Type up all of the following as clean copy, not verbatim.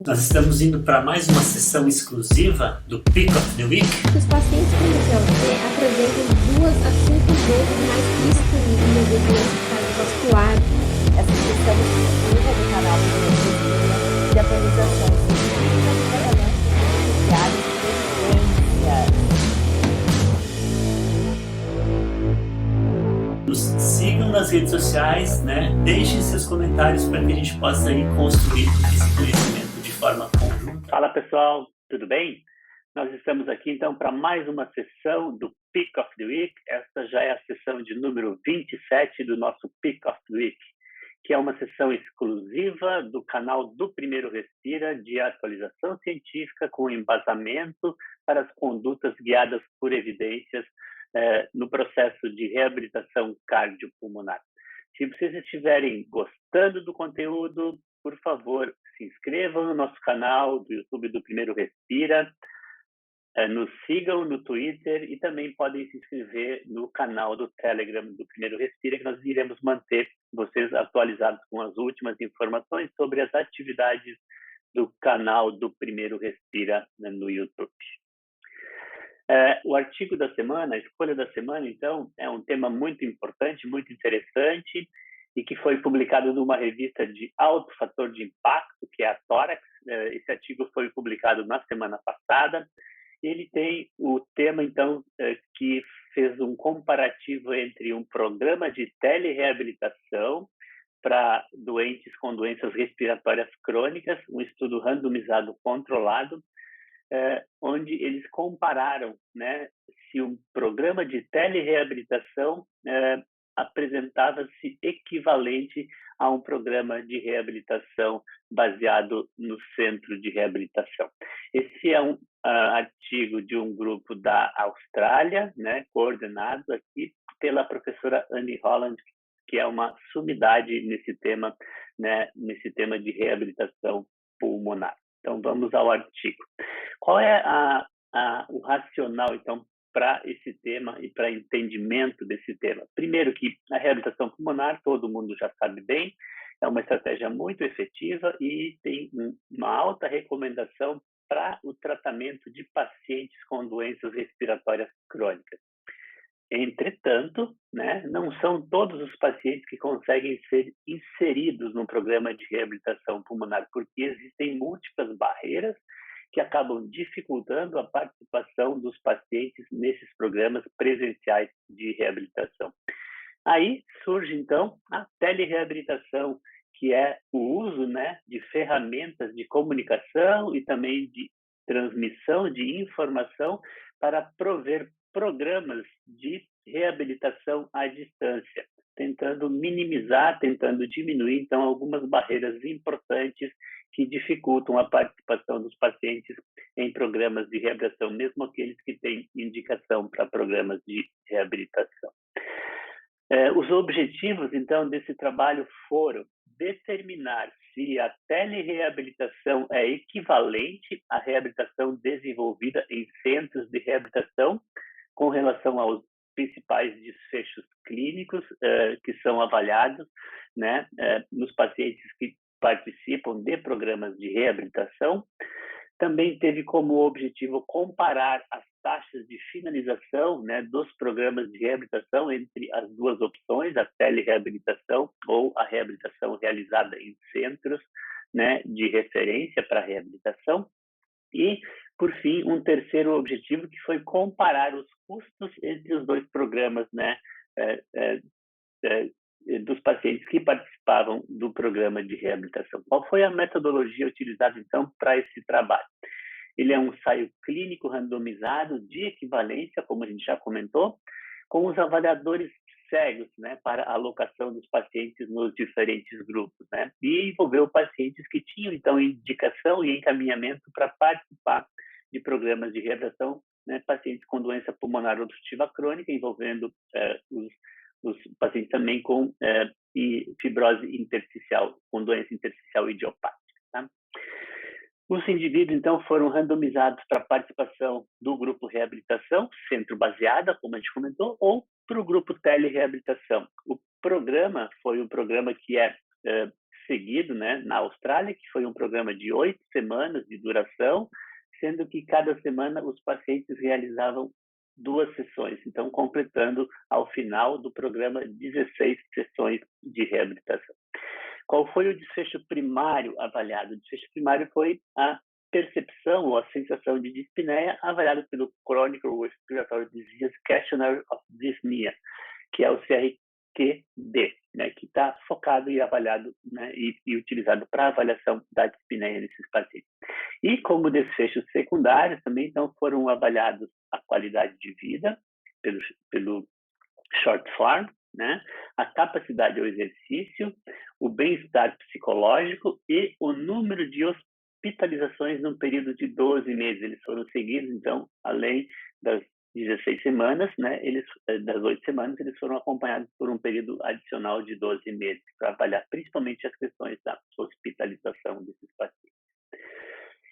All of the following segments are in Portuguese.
Nós estamos indo para mais uma sessão exclusiva do Pick of the Week. Os pacientes com IGLT apresentam 2 a 5 vezes mais risco de doença cardiovascular. Essa sessão exclusiva do canal de atualizações científicas e tratamentos associados de Nos sigam nas redes sociais, né? Deixem seus comentários para que a gente possa ir construir esse conhecimento de forma conjunta. Fala pessoal, tudo bem? Nós estamos aqui então para mais uma sessão do Pick of the Week. Esta já é a sessão de número 27 do nosso Pick of the Week, que é uma sessão exclusiva do canal do Primeiro Respira de atualização científica com embasamento para as condutas guiadas por evidências no processo de reabilitação cardiopulmonar. Se vocês estiverem gostando do conteúdo, por favor, se inscrevam no nosso canal do YouTube do Primeiro Respira, nos sigam no Twitter e também podem se inscrever no canal do Telegram do Primeiro Respira, que nós iremos manter vocês atualizados com as últimas informações sobre as atividades do canal do Primeiro Respira no YouTube. O artigo da semana, a escolha da semana, então, é um tema muito importante, muito interessante, e que foi publicado numa revista de alto fator de impacto, que é a Thorax. Esse artigo foi publicado na semana passada. Ele tem o tema, então, que fez um comparativo entre um programa de telereabilitação para doentes com doenças respiratórias crônicas, um estudo randomizado controlado, onde eles compararam, né, se um programa de telereabilitação apresentava-se equivalente a um programa de reabilitação baseado no centro de reabilitação. Esse é um artigo de um grupo da Austrália, né, coordenado aqui pela professora Annie Holland, que é uma sumidade nesse tema, né, nesse tema de reabilitação pulmonar. Então, vamos ao artigo. Qual é o racional, então, para esse tema e para entendimento desse tema? Primeiro que a reabilitação pulmonar, todo mundo já sabe bem, é uma estratégia muito efetiva e tem uma alta recomendação para o tratamento de pacientes com doenças respiratórias crônicas. Entretanto, né, não são todos os pacientes que conseguem ser inseridos no programa de reabilitação pulmonar, porque existem múltiplas barreiras que acabam dificultando a participação dos pacientes nesses programas presenciais de reabilitação. Aí surge, então, a telereabilitação, que é o uso, né, de ferramentas de comunicação e também de transmissão de informação para prover programas de reabilitação à distância, tentando minimizar, tentando diminuir, então, algumas barreiras importantes que dificultam a participação dos pacientes em programas de reabilitação, mesmo aqueles que têm indicação para programas de reabilitação. Os objetivos, então, desse trabalho foram determinar se a telereabilitação é equivalente à reabilitação desenvolvida em centros de reabilitação com relação aos principais desfechos clínicos que são avaliados, né, nos pacientes que participam de programas de reabilitação. Também teve como objetivo comparar as taxas de finalização, né, dos programas de reabilitação entre as duas opções, a telereabilitação ou a reabilitação realizada em centros, né, de referência para a reabilitação. E, por fim, um terceiro objetivo que foi comparar os custos entre os dois programas, né, dos pacientes que participavam do programa de reabilitação. Qual foi a metodologia utilizada, então, para esse trabalho? Ele é um ensaio clínico randomizado de equivalência, como a gente já comentou, com os avaliadores cegos, né, para a alocação dos pacientes nos diferentes grupos, né, e envolveu pacientes que tinham, então, indicação e encaminhamento para participar de programas de reabilitação, né, pacientes com doença pulmonar obstrutiva crônica, envolvendo os pacientes também com fibrose intersticial, com doença intersticial idiopática. Tá? Os indivíduos, então, foram randomizados para a participação do grupo reabilitação, centro-baseada, como a gente comentou, ou para o grupo telereabilitação. O programa foi um programa que é seguido, né, na Austrália, que foi um programa de 8 semanas de duração, sendo que cada semana os pacientes realizavam 2 sessões, então completando ao final do programa 16 sessões de reabilitação. Qual foi o desfecho primário avaliado? O desfecho primário foi a percepção ou a sensação de dispneia avaliado pelo Chronic Respiratory Disease Questionnaire of Dyspnea, que é o CRQD, né, que está focado e avaliado, né, e utilizado para avaliação da dispneia nesses pacientes. E como desfechos secundários também então foram avaliados a qualidade de vida pelo short form, né, a capacidade ao exercício, o bem-estar psicológico e o número de hospitalizações num período de 12 meses. Eles foram seguidos, então, além das 16 semanas, né, das 8 semanas, eles foram acompanhados por um período adicional de 12 meses, para avaliar principalmente as questões da hospitalização desses pacientes.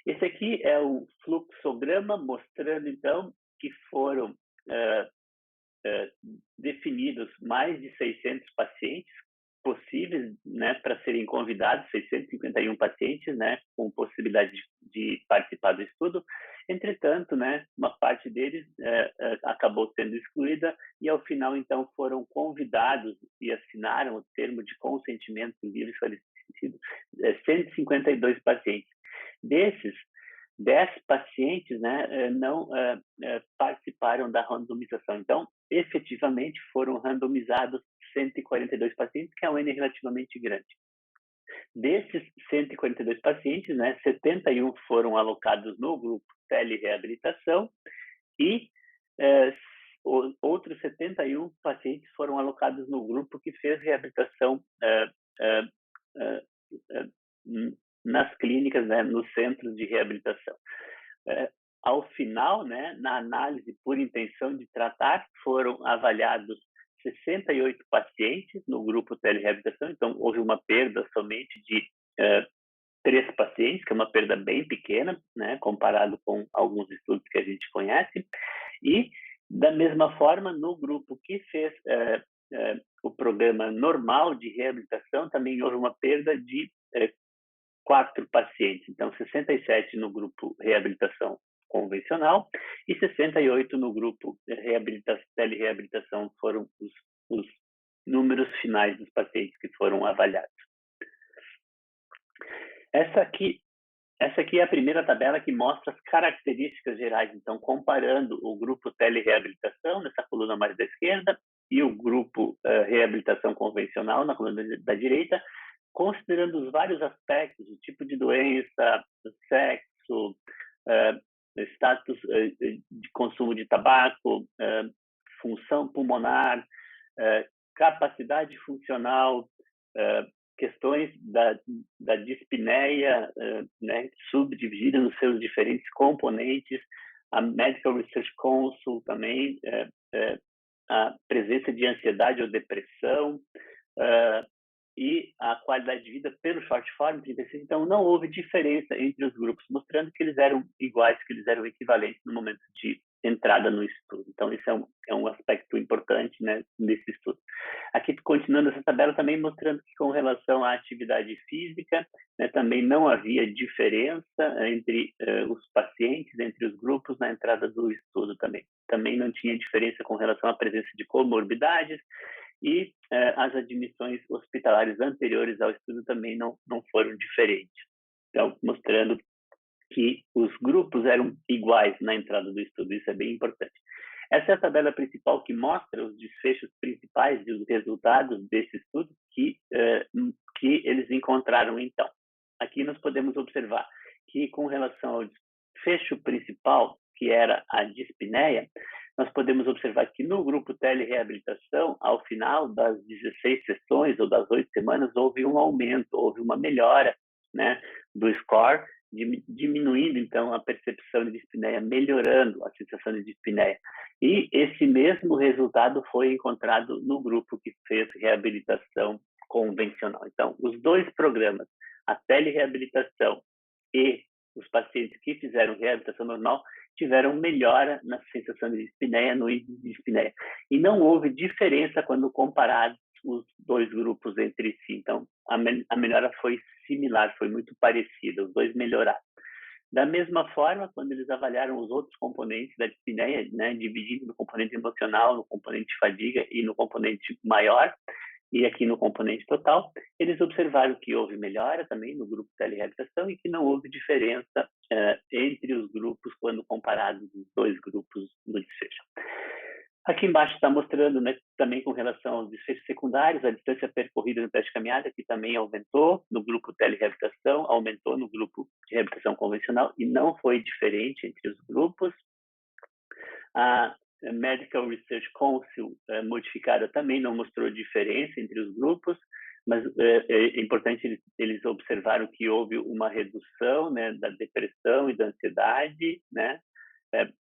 Esse aqui é o fluxograma mostrando, então, que foram definidos mais de 600 pacientes possíveis, né, para serem convidados, 651 pacientes, né, com possibilidade de participar do estudo. Entretanto, né, uma parte deles acabou sendo excluída e, ao final, então, foram convidados e assinaram o termo de consentimento livre esclarecido 152 pacientes. Desses, 10 pacientes, né, não participaram da randomização. Então, efetivamente, foram randomizados 142 pacientes, que é um N relativamente grande. Desses 142 pacientes, né, 71 foram alocados no grupo telereabilitação e outros 71 pacientes foram alocados no grupo que fez reabilitação nas clínicas, né, nos centros de reabilitação. Ao final, né, na análise por intenção de tratar, foram avaliados 68 pacientes no grupo telereabilitação, então houve uma perda somente de 3 pacientes, que é uma perda bem pequena, né, comparado com alguns estudos que a gente conhece, e da mesma forma, no grupo que fez o programa normal de reabilitação, também houve uma perda de 4 pacientes, então 67 no grupo reabilitação convencional e 68 no grupo telereabilitação foram os números finais dos pacientes que foram avaliados. Essa aqui é a primeira tabela que mostra as características gerais, então comparando o grupo telereabilitação, nessa coluna mais da esquerda, e o grupo reabilitação convencional, na coluna da direita, considerando os vários aspectos, o tipo de doença, o sexo, status de consumo de tabaco, função pulmonar, capacidade funcional, questões da dispneia, né, subdividida nos seus diferentes componentes, a Medical Research Council também, a presença de ansiedade ou depressão, e a qualidade de vida pelo short form 36. Então, não houve diferença entre os grupos, mostrando que eles eram iguais, que eles eram equivalentes no momento de entrada no estudo. Então, isso é um aspecto importante, né, desse estudo. Aqui, continuando essa tabela, também mostrando que, com relação à atividade física, né, também não havia diferença entre os pacientes, entre os grupos na entrada do estudo também. Também não tinha diferença com relação à presença de comorbidades, e as admissões hospitalares anteriores ao estudo também não foram diferentes. Então, mostrando que os grupos eram iguais na entrada do estudo, isso é bem importante. Essa é a tabela principal que mostra os desfechos principais e os resultados desse estudo que eles encontraram, então. Aqui nós podemos observar que, com relação ao desfecho principal, que era a dispneia, nós podemos observar que no grupo telereabilitação, ao final das 16 sessões ou das 8 semanas, houve um aumento, houve uma melhora, né, do score, diminuindo, então, a percepção de dispneia, melhorando a sensação de dispneia. E esse mesmo resultado foi encontrado no grupo que fez reabilitação convencional. Então, os dois programas, a telereabilitação e os pacientes que fizeram reabilitação normal, tiveram melhora na sensação de dispneia, no índice de dispneia. E não houve diferença quando comparados os dois grupos entre si. Então, a melhora foi similar, foi muito parecida, os dois melhoraram. Da mesma forma, quando eles avaliaram os outros componentes da dispneia, né, dividindo no componente emocional, no componente fadiga e no componente maior, e aqui no componente total, eles observaram que houve melhora também no grupo telereabilitação e que não houve diferença entre os grupos quando comparados os dois grupos no desfecho. Aqui embaixo está mostrando, né, também com relação aos desfechos secundários, a distância percorrida no teste de caminhada, que também aumentou no grupo telereabilitação, aumentou no grupo de reabilitação convencional e não foi diferente entre os grupos. A Medical Research Council modificada também não mostrou diferença entre os grupos, mas é importante, eles observaram que houve uma redução, né, da depressão e da ansiedade, né,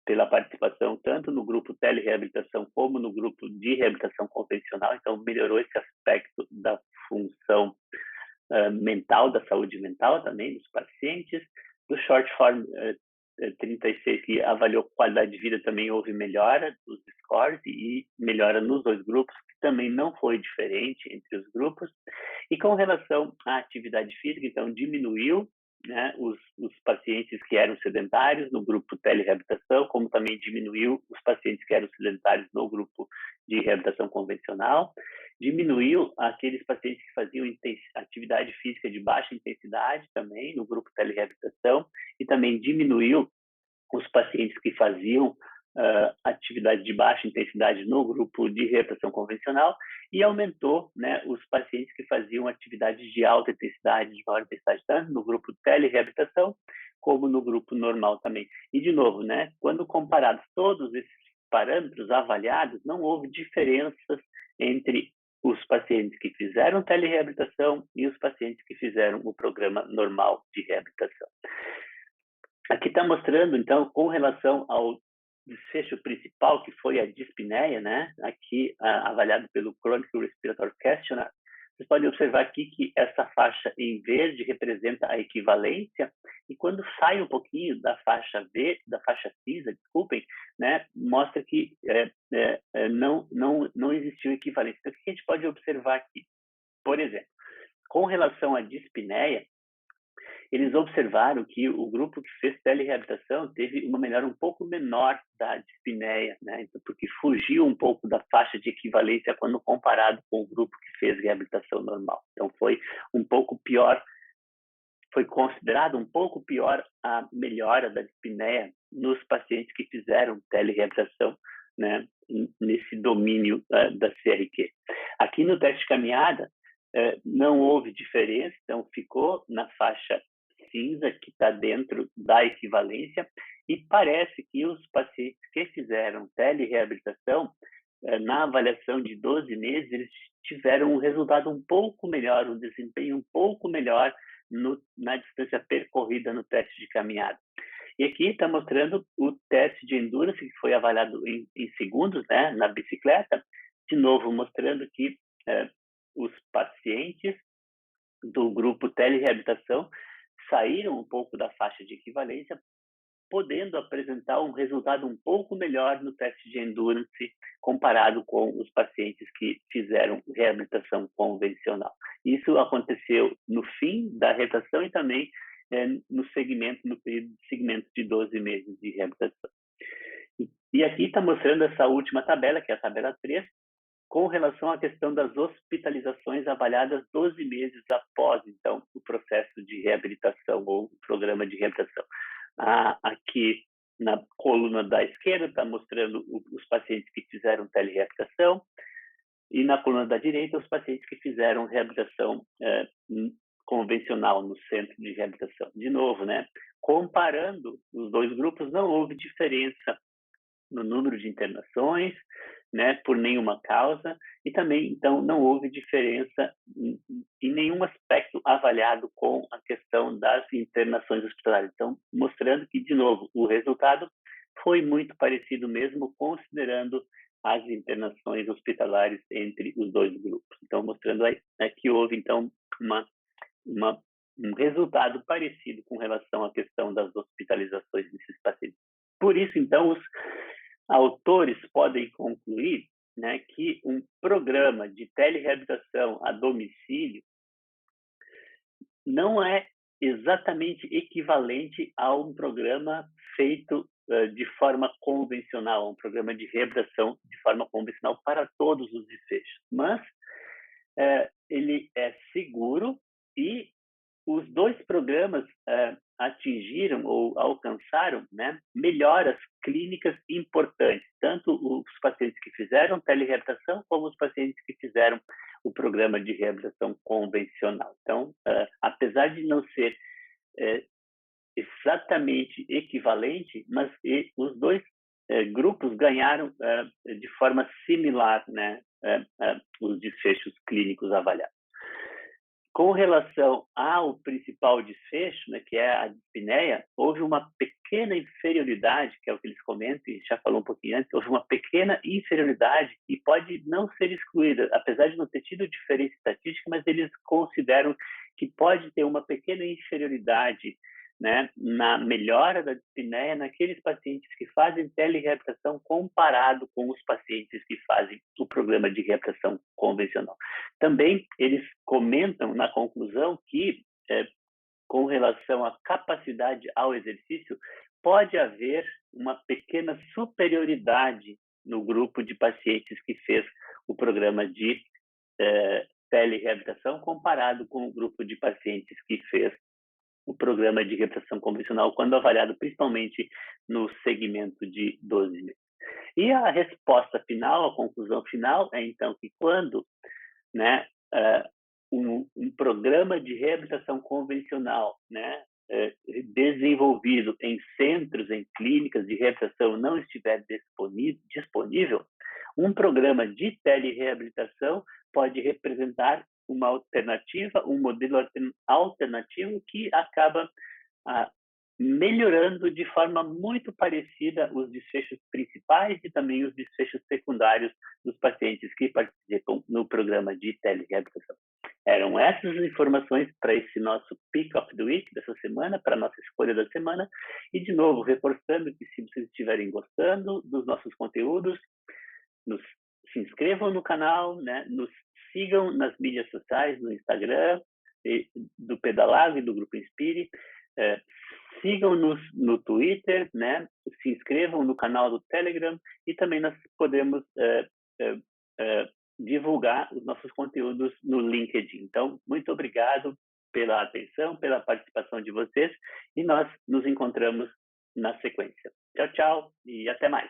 pela participação tanto no grupo telereabilitação como no grupo de reabilitação convencional. Então, melhorou esse aspecto da função mental, da saúde mental também dos pacientes. Do Short Form 36, que avaliou qualidade de vida, também houve melhora dos scores e melhora nos dois grupos, que também não foi diferente entre os grupos. E com relação à atividade física, então diminuiu, né, os pacientes que eram sedentários no grupo telereabilitação, como também diminuiu os pacientes que eram sedentários no grupo de reabilitação convencional, diminuiu aqueles pacientes que faziam atividade física de baixa intensidade também no grupo telereabilitação, e também diminuiu os pacientes que faziam atividade de baixa intensidade no grupo de reabilitação convencional, e aumentou, né, os pacientes que faziam atividades de alta intensidade, de maior intensidade, tanto no grupo telereabilitação como no grupo normal também. E, de novo, né, quando comparados todos esses parâmetros avaliados, não houve diferenças entre os pacientes que fizeram telereabilitação e os pacientes que fizeram o programa normal de reabilitação. Aqui está mostrando, então, com relação ao desfecho principal, que foi a dispneia, né? Aqui avaliado pelo Chronic Respiratory Questionnaire, vocês podem observar aqui que essa faixa em verde representa a equivalência, e quando sai um pouquinho da faixa cinza, desculpem, né, mostra que não existiu equivalência. Então, o que a gente pode observar aqui? Por exemplo, com relação à dispneia, eles observaram que o grupo que fez telereabilitação teve uma melhora um pouco menor da dispneia, né? Porque fugiu um pouco da faixa de equivalência quando comparado com o grupo que fez reabilitação normal. Então, foi um pouco pior, foi considerado um pouco pior a melhora da dispneia nos pacientes que fizeram telereabilitação, né, nesse domínio da CRQ. Aqui no teste de caminhada, não houve diferença, então ficou na faixa cinza, que está dentro da equivalência, e parece que os pacientes que fizeram telereabilitação, na avaliação de 12 meses, eles tiveram um resultado um pouco melhor, um desempenho um pouco melhor na distância percorrida no teste de caminhada. E aqui está mostrando o teste de endurance, que foi avaliado em segundos, né, na bicicleta, de novo mostrando que os pacientes do grupo telereabilitação saíram um pouco da faixa de equivalência, podendo apresentar um resultado um pouco melhor no teste de endurance comparado com os pacientes que fizeram reabilitação convencional. Isso aconteceu no fim da reabilitação e também no período de segmento de 12 meses de reabilitação. E aqui está mostrando essa última tabela, que é a tabela 3, com relação à questão das hospitalizações avaliadas 12 meses após, então, o processo de reabilitação ou o programa de reabilitação. Aqui na coluna da esquerda está mostrando os pacientes que fizeram telereabilitação, e na coluna da direita os pacientes que fizeram reabilitação convencional no centro de reabilitação. De novo, né, comparando os dois grupos, não houve diferença no número de internações, né, por nenhuma causa, e também, então, não houve diferença em nenhum aspecto avaliado com a questão das internações hospitalares. Então, mostrando que, de novo, o resultado foi muito parecido mesmo, considerando as internações hospitalares entre os dois grupos. Então, mostrando aí, que houve, então, um resultado parecido com relação à questão das hospitalizações desses pacientes. Por isso, então, os autores podem concluir, né, que programa de telereabilitação a domicílio não é exatamente equivalente a um programa feito de forma convencional, um programa de reabilitação de forma convencional para todos os desfechos. Mas ele é seguro e os dois programas atingiram ou alcançaram, né, melhoras clínicas importantes, tanto os pacientes que fizeram telereabilitação como os pacientes que fizeram o programa de reabilitação convencional. Então, apesar de não ser exatamente equivalente, mas os dois grupos ganharam de forma similar, né, os desfechos clínicos avaliados. Com relação ao principal desfecho, né, que é a dispneia, houve uma pequena inferioridade, que é o que eles comentam, e já falou um pouquinho antes, houve uma pequena inferioridade que pode não ser excluída, apesar de não ter tido diferença estatística, mas eles consideram que pode ter uma pequena inferioridade, né, na melhora da dispneia naqueles pacientes que fazem telereabilitação comparado com os pacientes que fazem o programa de reabilitação convencional. Também eles comentam na conclusão que, com relação à capacidade ao exercício, pode haver uma pequena superioridade no grupo de pacientes que fez o programa de telereabilitação comparado com o grupo de pacientes que fez o programa de reabilitação convencional, quando avaliado principalmente no segmento de 12 meses. E a resposta final, a conclusão final, é então que quando, né, um programa de reabilitação convencional, né, desenvolvido em centros, em clínicas de reabilitação não estiver disponível, um programa de telereabilitação pode representar uma alternativa, um modelo alternativo que acaba melhorando de forma muito parecida os desfechos principais e também os desfechos secundários dos pacientes que participam no programa de telereabilitação. Eram essas as informações para esse nosso Pick of the Week dessa semana, para a nossa escolha da semana. E, de novo, reforçando que se vocês estiverem gostando dos nossos conteúdos, se inscrevam no canal, né? Nos sigam nas mídias sociais, no Instagram, do Pedalado e do Grupo Inspire. Sigam-nos no Twitter, né? Se inscrevam no canal do Telegram e também nós podemos divulgar os nossos conteúdos no LinkedIn. Então, muito obrigado pela atenção, pela participação de vocês e nós nos encontramos na sequência. Tchau, tchau e até mais.